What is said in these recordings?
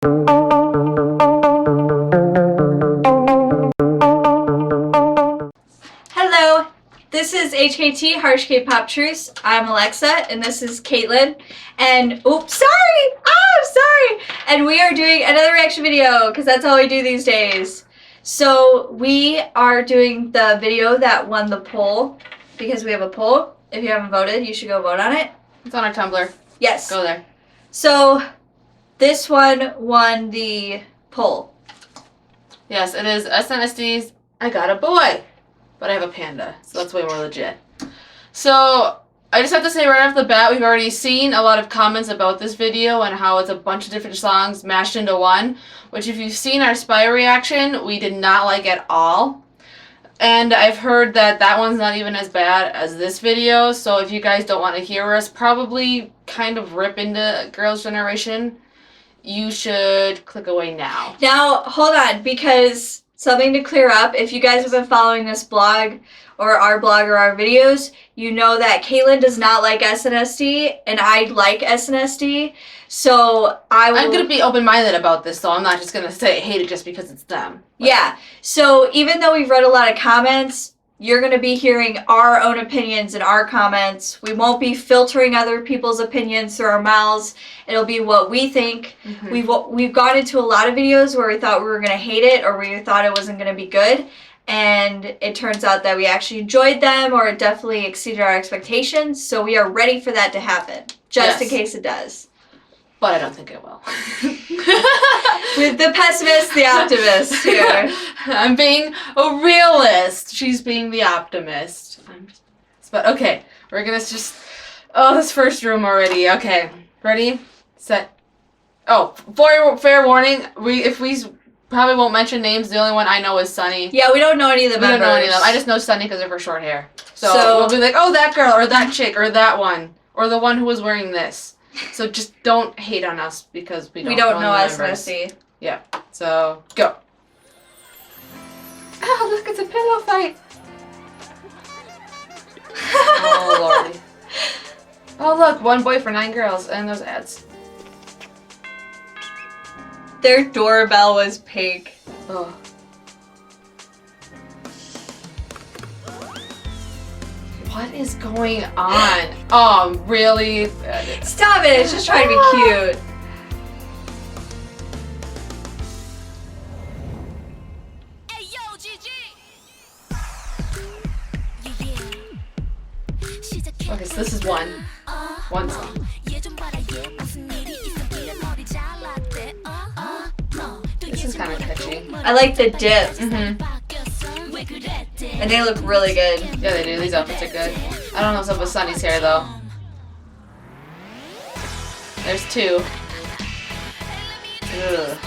Hello, this is HKT, Harsh K-Pop Truths. I'm Alexa, and this is Caitlin. And, oops, sorry! I'm sorry! And we are doing another reaction video, because that's all we do these days. So, we are doing the video that won the poll, because we have a poll. If you haven't voted, you should go vote on it. It's on our Tumblr. Yes. Go there. So, this one won the poll. Yes, it is SNSD I Got a Boy, but I have a panda, so that's way more legit. So, I just have to say right off the bat, we've already seen a lot of comments about this video and how it's a bunch of different songs mashed into one, which if you've seen our Spy reaction, we did not like at all. And I've heard that that one's not even as bad as this video, so if you guys don't want to hear us probably kind of rip into Girls' Generation, you should click away now. Now, hold on, because something to clear up, if you guys have been following this blog, or our blog, or our videos, you know that Caitlin does not like SNSD, and I like SNSD, so I'm going to be open-minded about this, so I'm not just going to say hate it just because it's them. Yeah, so even though we've read a lot of comments, you're going to be hearing our own opinions in our comments. We won't be filtering other people's opinions through our mouths. It'll be what we think. Mm-hmm. We've gone into a lot of videos where we thought we were going to hate it or we thought it wasn't going to be good. And it turns out that we actually enjoyed them or it definitely exceeded our expectations. So we are ready for that to happen, just in case it does. But I don't think it will. With the pessimist, the optimist here. I'm being a realist. She's being the optimist. But okay, we're gonna just... Oh, this first room already. Okay, ready, set. Oh, fair warning. We probably won't mention names. The only one I know is Sunny. Yeah, we don't know any of the members. We don't know any of them. I just know Sunny because of her short hair. So we'll be like, oh, that girl, or that chick, or that one, or the one who was wearing this. So just don't hate on us because we don't know SNSD. Yeah. So go. Oh, look, it's a pillow fight. Oh lordy. Oh look, one boy for 9 girls, and those ads. Their doorbell was pink. Oh. What is going on? Oh, really? Stop it! It's just trying to be cute. Okay, so this is one song. This is kind of catchy. I like the dip. Mm-hmm. And they look really good. Yeah, they do. These outfits are good. I don't know what's up with Sunny's hair, though. There's 2. Ugh.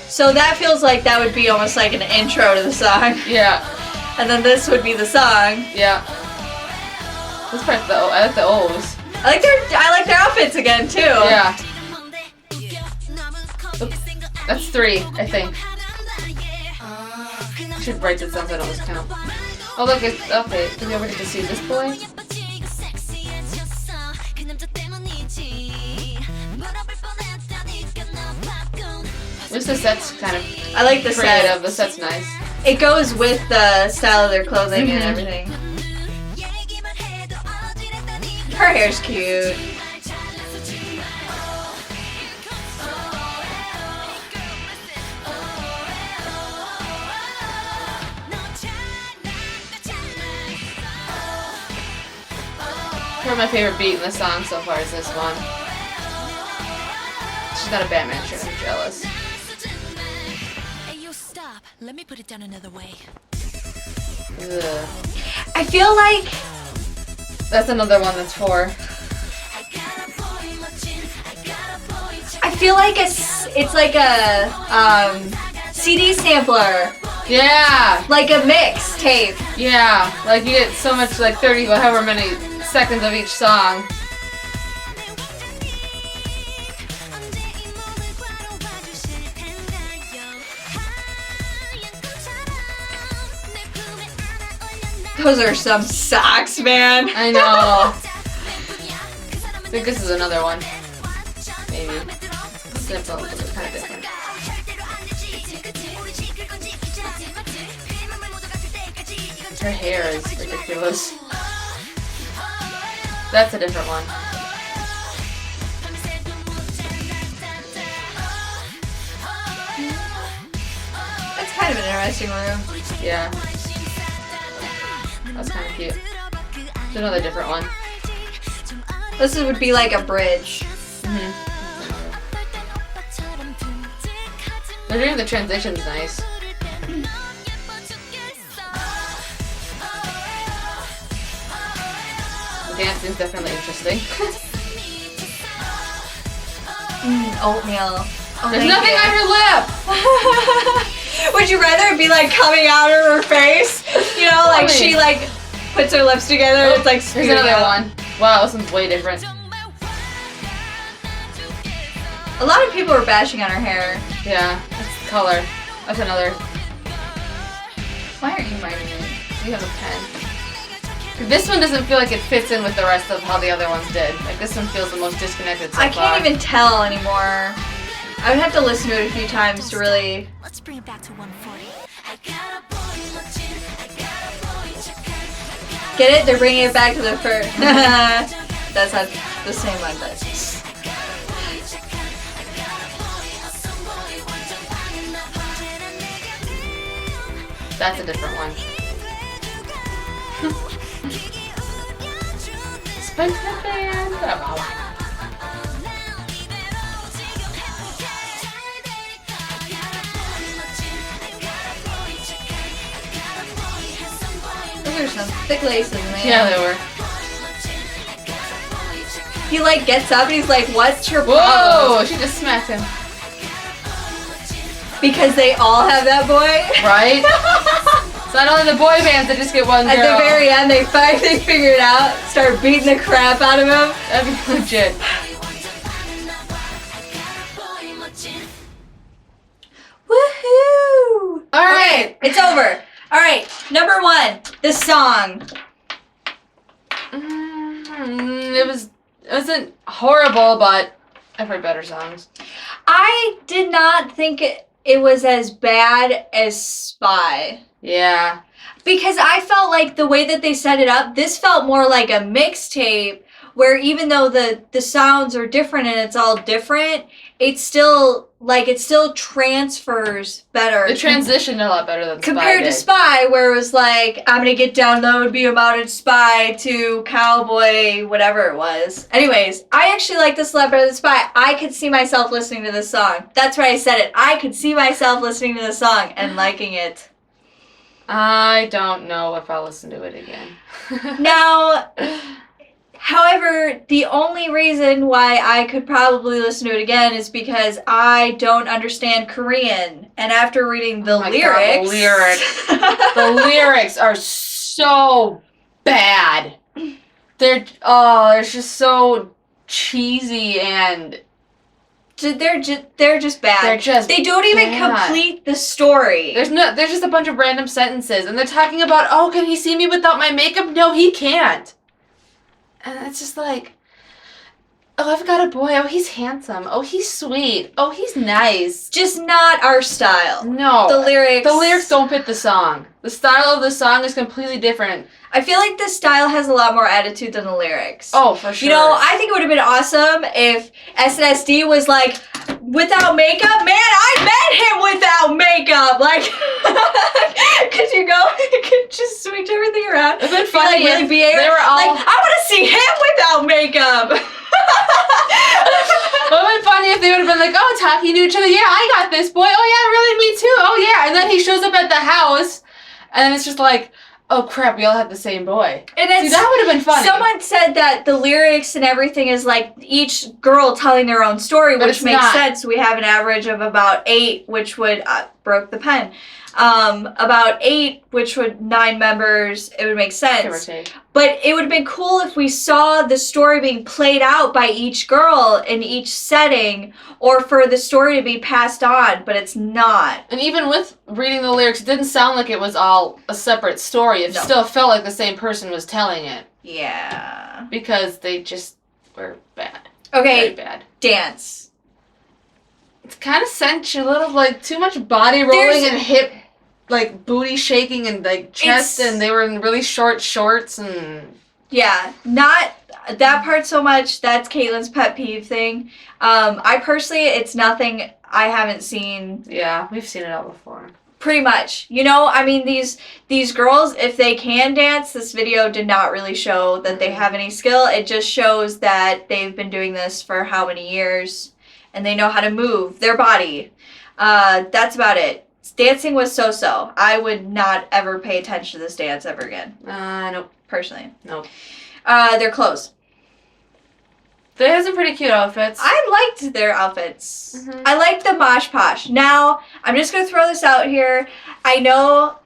So that feels like that would be almost like an intro to the song. Yeah. And then this would be the song. Yeah. This part, though, I like the O's. I like their outfits again, too. Yeah. Oops. That's 3, I think. I should write this down so I don't miscount. Oh look, it's okay. Did we ever get to see this boy? Just the set's kind of I like the creative. set. The set's nice. It goes with the style of their clothing and everything. Her hair's cute. Probably my favorite beat in the song so far is this one. She's got a Batman shirt. I'm jealous. Let me put it down another way. Ugh. I feel like That's another one that's 4. I feel like it's like a CD sampler. Yeah. Like a mixtape. Yeah. Like you get so much, like 30, however many seconds of each song. Those are some socks, man. I know. think this is another one. Maybe. It's kind of different. Her hair is ridiculous. That's a different one. That's kind of an interesting room. Yeah. That's kind of cute. There's another different one. This would be like a bridge. Mm-hmm. They're doing the transitions nice. The dancing's definitely interesting. Oatmeal. Oh, There's thank nothing you. on her lip! Would you rather it be like coming out of her face? You know, like Totally. she like puts her lips together. It's like Here's spewing another out. one. Wow, this one's way different. A lot of people are bashing on her hair. Yeah, that's color. That's another. Why aren't you writing it? You have a pen. This one doesn't feel like it fits in with the rest of how the other ones did. Like this one feels the most disconnected so I far. can't even tell anymore. I would have to listen to it a few times to really. Let's bring it back to 140. Get it? They're bringing it back to the first. That's not the same one, but. That's a different one. Spent the band. Those are some thick laces, man. Yeah, they were. He like gets up and he's like, "What's your Whoa! problem?" She just smacked him. Because they all have that boy. Right? It's not only the boy bands that just get one girl. At the very end, they finally figure it out, start beating the crap out of him. That'd be legit. Woohoo! Alright. It's over. Alright, number one, the song. It wasn't horrible, but I've heard better songs. I did not think it was as bad as Spy. Yeah. Because I felt like the way that they set it up, this felt more like a mixtape where even though the sounds are different and it's all different, it still transfers better. It transitioned a lot better than Spy Compared to did. Spy, where it was like, I'm gonna get down low and be about it, Spy to Cowboy, whatever it was. Anyways, I actually like this a lot better than Spy. I could see myself listening to this song. That's why I said it. I could see myself listening to the song and liking it. I don't know if I'll listen to it again. Now, however, the only reason why I could probably listen to it again is because I don't understand Korean. And after reading the Oh my lyrics... God, the lyrics. The lyrics are so bad. They're just so cheesy and They're just bad. They're just They don't even bad. complete the story. there's just a bunch of random sentences and they're talking about, oh, can he see me without my makeup? No, he can't. And it's just like, oh, I've got a boy. Oh, he's handsome. Oh, he's sweet. Oh, he's nice. Just not our style. No. The lyrics don't fit the song. The style of the song is completely different. I feel like the style has a lot more attitude than the lyrics. Oh, for sure. You know, I think it would have been awesome if SNSD was like, without makeup? Man, I met him without makeup! Like, could you just switch everything around? It'd been funny Like, really if be they were all... like, I want to see him without makeup! It would have been funny if they would have been like, oh, talking to each other. Yeah, I got this boy. Oh, yeah, really, me too. Oh, yeah. And then he shows up at the house, and it's just like, oh, crap, we all have the same boy. And See, it's, that would have been funny. someone said that the lyrics and everything is like each girl telling their own story, But which it's makes not. sense. We have an average of about 8, which would broke the pen. About 8, which would 9 members. It would make Give or sense. take. But it would have been cool if we saw the story being played out by each girl in each setting, or for the story to be passed on. But it's not. And even with reading the lyrics, it didn't sound like it was all a separate story. It No. still felt like the same person was telling it. Yeah. Because they just were bad. Okay, Very bad. dance. It's kind of sensual, like too much body rolling and hip, like booty shaking and like chest, and they were in really short shorts and. Yeah, not that part so much. That's Caitlin's pet peeve thing. I personally, it's nothing I haven't seen. Yeah, we've seen it all before. Pretty much. You know, I mean, these girls, if they can dance, this video did not really show that they have any skill. It just shows that they've been doing this for how many years, and they know how to move their body. That's about it. Dancing was so-so. I would not ever pay attention to this dance ever again. Nope. Personally. Nope. Their clothes. They had some pretty cute outfits. I liked their outfits. Mm-hmm. I liked the mosh posh. Now, I'm just going to throw this out here. I know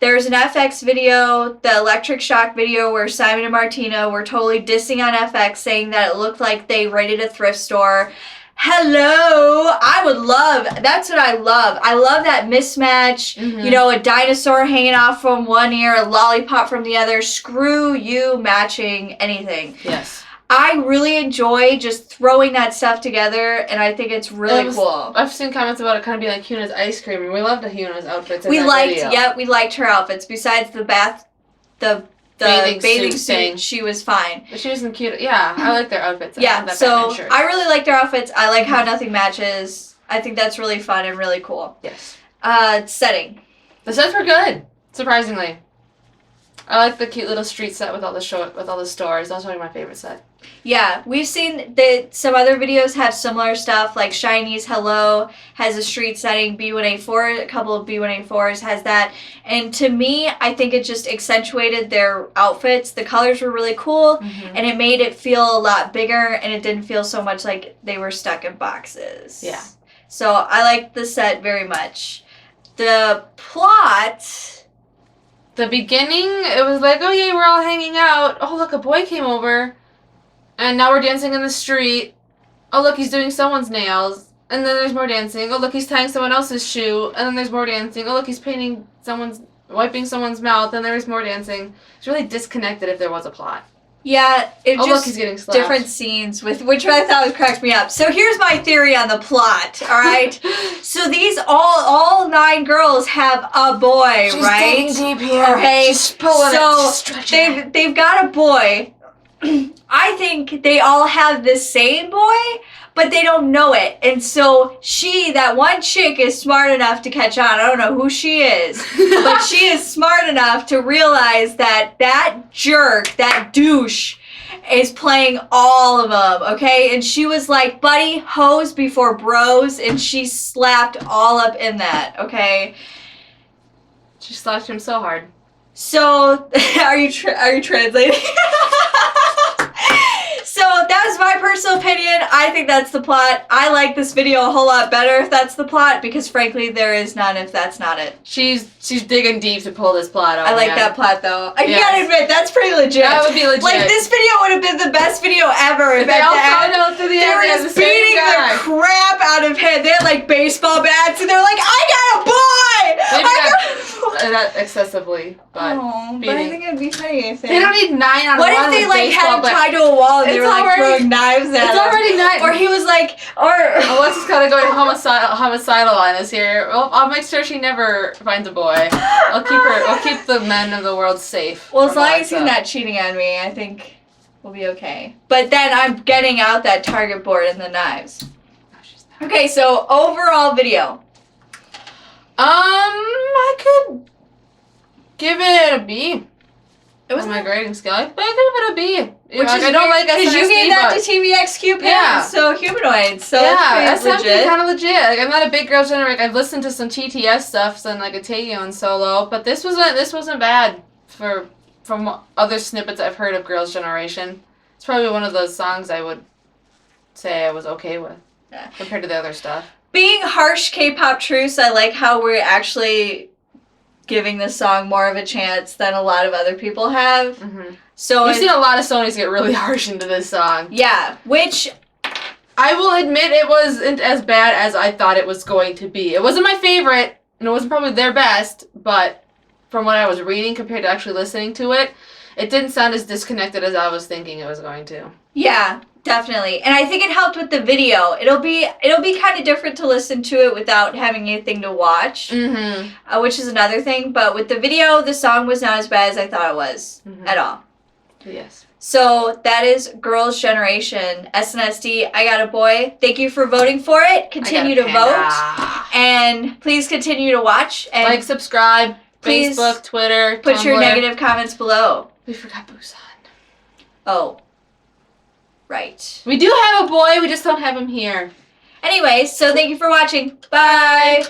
there's an FX video, the Electric Shock video, where Simon and Martina were totally dissing on FX, saying that it looked like they raided a thrift store. Hello! I would love, that's what I love. I love that mismatch. Mm-hmm. You know, a dinosaur hanging off from one ear, a lollipop from the other. Screw you matching anything. Yes. I really enjoy just throwing that stuff together, and I think it's really cool. I've seen comments about it kind of being like Hyuna's ice cream, and we loved Hyuna's outfits in we that liked, video. yeah, we liked her outfits. Besides the bathing suit thing. she was fine. But she was in cute. Yeah, I like their outfits. Yeah, so I really like their outfits. I like how nothing matches. I think that's really fun and really cool. Yes. Setting. The sets were good, surprisingly. I like the cute little street set with all the stores. That's probably my favorite set. Yeah, we've seen that some other videos have similar stuff, like Shiny's Hello has a street setting, B1A4, a couple of B1A4s has that. And to me, I think it just accentuated their outfits. The colors were really cool, and it made it feel a lot bigger, and it didn't feel so much like they were stuck in boxes. Yeah. So I liked the set very much. The plot... The beginning, it was like, oh yeah, we're all hanging out. Oh look, a boy came over. And now we're dancing in the street. Oh look, he's doing someone's nails. And then there's more dancing. Oh look, he's tying someone else's shoe. And then there's more dancing. Oh look, he's wiping someone's mouth. And there's more dancing. It's really disconnected if there was a plot. Yeah, it look, just he's getting slapped. Different scenes with which I thought cracked me up. So here's my theory on the plot. All right, so these all 9 girls have a boy, She's right? digging deep here. Okay, She's pulling so it. Stretching they've got a boy. I think they all have the same boy, but they don't know it. And so that one chick is smart enough to catch on. I don't know who she is, but she is smart enough to realize that jerk, that douche, is playing all of them, okay? And she was like, buddy, hoes before bros, and she slapped all up in that, okay? She slapped him so hard. So, are you translating? So that was my personal opinion. I think that's the plot. I like this video a whole lot better if that's the plot, because frankly there is none if that's not it. She's digging deep to pull this plot out. I like that plot though. I Yes. gotta admit, that's pretty legit. That would be legit. Like, this video would have been the best video ever if they at all the end, found out to the they end were they had just the same beating guy. the crap out of him. They had like baseball bats and they're like, I got a boy! Maybe I got a boy! not excessively, but Oh, but I beating. think it'd be funny if They don't need 9 on What 1 if they with like had baseball him bat. tied to a wall and they It's were like already- throwing knives at It's him? already 9. Or he was like, or Alexis kind of going homicidal on us here. Well, I'll make sure she never finds a boy. I'll keep the men of the world safe. well, as from long as he's Alexa. not cheating on me, I think we'll be okay. But then I'm getting out that target board and the knives. No, she's not. Okay, so overall video. I could give it a B. It was on my grading scale. I give it a B. Which I don't like because you SNSD, gave that but to TVXQ Yeah. parents, so humanoids. So yeah, it's pretty SMP legit. kind of legit. Like, I'm not a big Girls' Generation. I've listened to some TTS stuff and like a Tae-yeon solo, but this wasn't bad from other snippets I've heard of Girls' Generation. It's probably one of those songs I would say I was okay with compared to the other stuff. Being harsh K-pop truce, I like how we're actually giving this song more of a chance than a lot of other people have. Mm-hmm. So We've seen a lot of Sonys get really harsh into this song. yeah, which I will admit it wasn't as bad as I thought it was going to be. It wasn't my favorite, and it wasn't probably their best, but from what I was reading compared to actually listening to it, it didn't sound as disconnected as I was thinking it was going to. yeah, Definitely. And I think it helped with the video. It'll be kind of different to listen to it without having anything to watch, which is another thing. But with the video, the song was not as bad as I thought it was at all. Yes. So that is Girls' Generation, SNSD, I Got a Boy. Thank you for voting for it. Continue to vote. And please continue to watch. And like, subscribe, please Facebook, Twitter, put Tumblr. your negative comments below. We forgot Busan. Oh. Right. We do have a boy, we just don't have him here. Anyways, so thank you for watching. Bye.